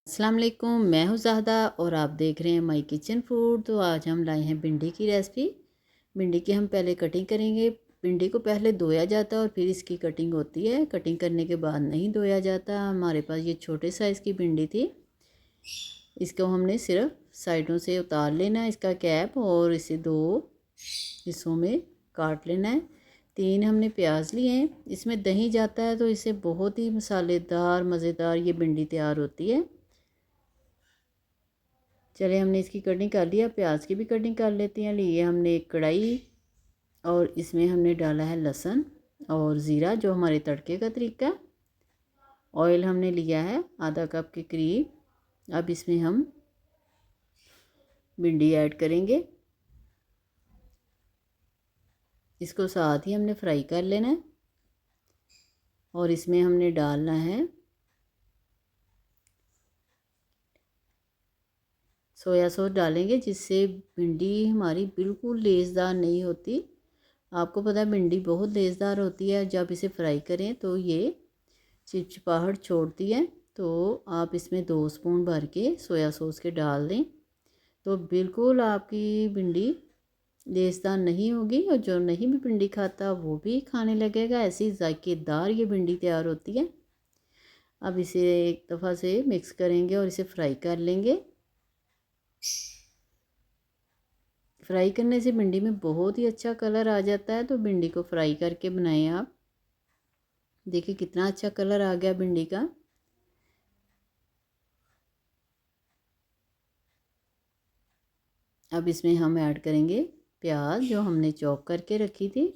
अस्सलाम वालेकुम, मैं हूँ ज़ाहदा और आप देख रहे हैं माई किचन फूड। तो आज हम लाए हैं भिंडी की रेसिपी। भिंडी की हम पहले कटिंग करेंगे। भिंडी को पहले धोया जाता है और फिर इसकी कटिंग होती है। कटिंग करने के बाद नहीं धोया जाता। हमारे पास ये छोटे साइज़ की भिंडी थी। इसको हमने सिर्फ साइडों से उतार लेना है इसका कैप, और इसे 2 हिस्सों में काट लेना है। 3 हमने प्याज लिए हैं। इसमें दही जाता है तो इससे बहुत ही मसालेदार मज़ेदार ये भिंडी तैयार होती है। चले, हमने इसकी कटिंग कर लिया, प्याज की भी कटिंग कर लेते हैं। लिए हमने एक कढ़ाई और इसमें हमने डाला है लहसुन और ज़ीरा, जो हमारे तड़के का तरीका। ऑयल हमने लिया है आधा कप के करीब। अब इसमें हम भिंडी ऐड करेंगे। इसको साथ ही हमने फ्राई कर लेना है और इसमें हमने डालना है सोया सॉस डालेंगे, जिससे भिंडी हमारी बिल्कुल लेज़दार नहीं होती। आपको पता है भिंडी बहुत लेज़दार होती है, जब इसे फ्राई करें तो ये चिपचिपाहट छोड़ती है। तो आप इसमें 2 स्पून भर के सोया सॉस के डाल दें तो बिल्कुल आपकी भिंडी लेज़दार नहीं होगी, और जो नहीं भी भिंडी खाता वो भी खाने लगेगा। ऐसी जायकेदार ये भिंडी तैयार होती है। अब इसे एक दफ़ा से मिक्स करेंगे और इसे फ्राई कर लेंगे। फ्राई करने से भिंडी में बहुत ही अच्छा कलर आ जाता है, तो भिंडी को फ्राई करके बनाएं आप। देखिए कितना अच्छा कलर आ गया भिंडी का। अब इसमें हम ऐड करेंगे प्याज, जो हमने चॉप करके रखी थी।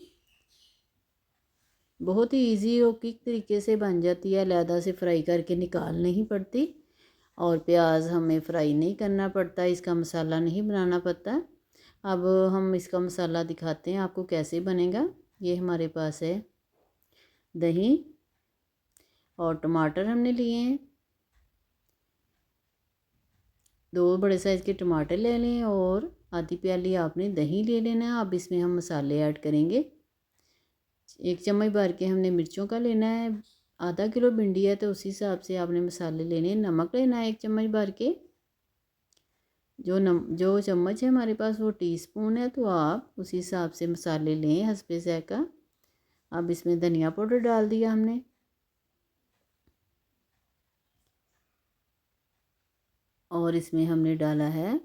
बहुत ही इजी और क्विक तरीके से बन जाती है, अलहदा से फ्राई करके निकाल नहीं पड़ती, और प्याज हमें फ्राई नहीं करना पड़ता, इसका मसाला नहीं बनाना पड़ता। अब हम इसका मसाला दिखाते हैं आपको कैसे बनेगा। ये हमारे पास है दही और टमाटर हमने लिए हैं। 2 बड़े साइज़ के टमाटर ले लें और आधी प्याली आपने दही ले लेना है। अब इसमें हम मसाले ऐड करेंगे। 1 चम्मच भर के हमने मिर्चों का लेना है। आधा किलो भिंडी है तो उसी हिसाब से आपने मसाले लेने हैं। नमक लेना है 1 चम्मच भर के। जो चम्मच है हमारे पास वो टीस्पून है, तो आप उसी हिसाब से मसाले लें हस्बे ज़ायक़ा। अब इसमें धनिया पाउडर डाल दिया हमने, और इसमें हमने डाला है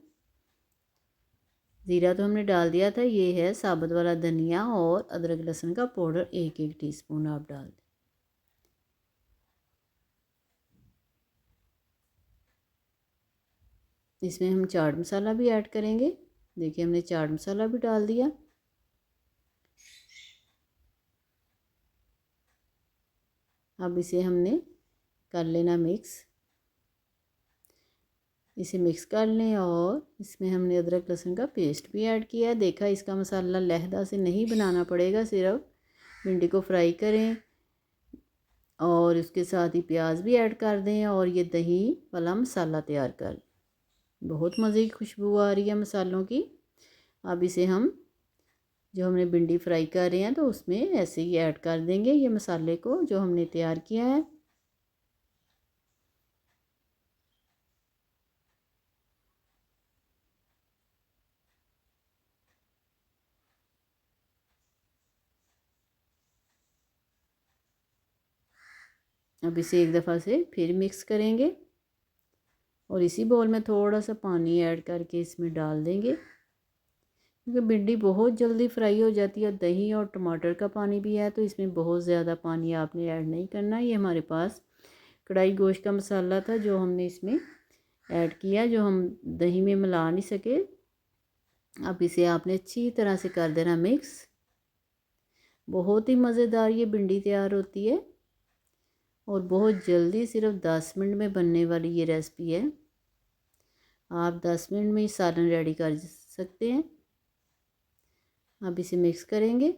ज़ीरा, तो हमने डाल दिया था। ये है साबुत वाला धनिया और अदरक लहसुन का पाउडर 1-1 टीस्पून आप डाल दें। इसमें हम चाट मसाला भी ऐड करेंगे। देखिए हमने चाट मसाला भी डाल दिया। अब इसे हमने कर लेना मिक्स। इसे मिक्स कर लें और इसमें हमने अदरक लहसुन का पेस्ट भी ऐड किया है। देखा, इसका मसाला लहदा से नहीं बनाना पड़ेगा, सिर्फ भिंडी को फ्राई करें और उसके साथ ही प्याज भी ऐड कर दें और ये दही वाला मसाला तैयार कर। बहुत मज़े की खुशबू आ रही है मसालों की। अब इसे हम जो हमने भिंडी फ्राई कर रहे हैं तो उसमें ऐसे ही ऐड कर देंगे ये मसाले को जो हमने तैयार किया है। अब इसे एक दफ़ा से फिर मिक्स करेंगे और इसी बाउल में थोड़ा सा पानी ऐड करके इसमें डाल देंगे, क्योंकि भिंडी बहुत जल्दी फ्राई हो जाती है। दही और टमाटर का पानी भी है, तो इसमें बहुत ज़्यादा पानी आपने ऐड नहीं करना। ये हमारे पास कढ़ाई गोश्त का मसाला था जो हमने इसमें ऐड किया, जो हम दही में मिला नहीं सके। अब इसे आपने अच्छी तरह से कर देना मिक्स। बहुत ही मज़ेदार ये भिंडी तैयार होती है और बहुत जल्दी, सिर्फ 10 मिनट में बनने वाली ये रेसिपी है। आप 10 मिनट में ही सालन रेडी कर सकते हैं। अब इसे मिक्स करेंगे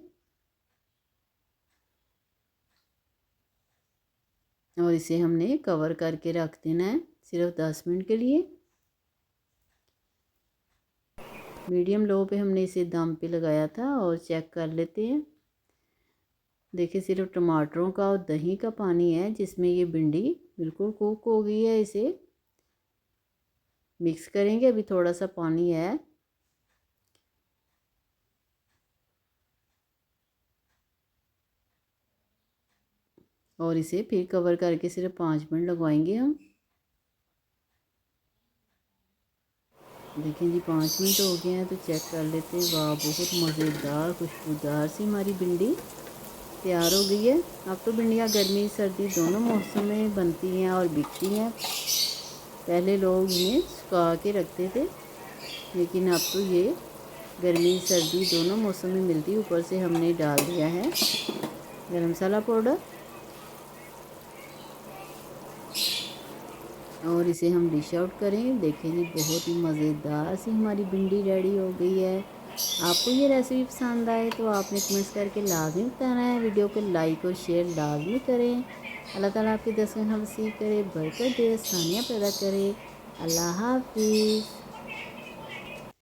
और इसे हमने कवर करके रख देना है सिर्फ 10 मिनट के लिए। मीडियम लो पे हमने इसे दम पे लगाया था और चेक कर लेते हैं। देखिए सिर्फ टमाटरों का और दही का पानी है जिसमें ये भिंडी बिल्कुल कुक हो गई है। इसे मिक्स करेंगे। अभी थोड़ा सा पानी है, और इसे फिर कवर करके सिर्फ 5 मिनट लगवाएंगे हम। देखिए जी 5 मिनट हो गए हैं, तो चेक कर लेते हैं। वाह, बहुत मज़ेदार खुशबूदार सी हमारी भिंडी तैयार हो गई है। अब तो भिंडियाँ गर्मी सर्दी दोनों मौसम में बनती हैं और बिकती हैं। पहले लोग इन्हें सुखा के रखते थे, लेकिन अब तो ये गर्मी सर्दी दोनों मौसम में मिलती है। ऊपर से हमने डाल दिया है गरम मसाला पाउडर, और इसे हम डिश आउट करें। देखें जी, बहुत ही मज़ेदार सी हमारी भिंडी रेडी हो गई है। आपको ये रेसिपी पसंद आए तो आपने कमेंट्स करके लाजमी बताना है। वीडियो को लाइक और शेयर लाजमी करें। अल्लाह ताला आपकी दस्तरखान वसीअ करे, बरकत दे, आसानियाँ पैदा करे। अल्लाह हाफिज़।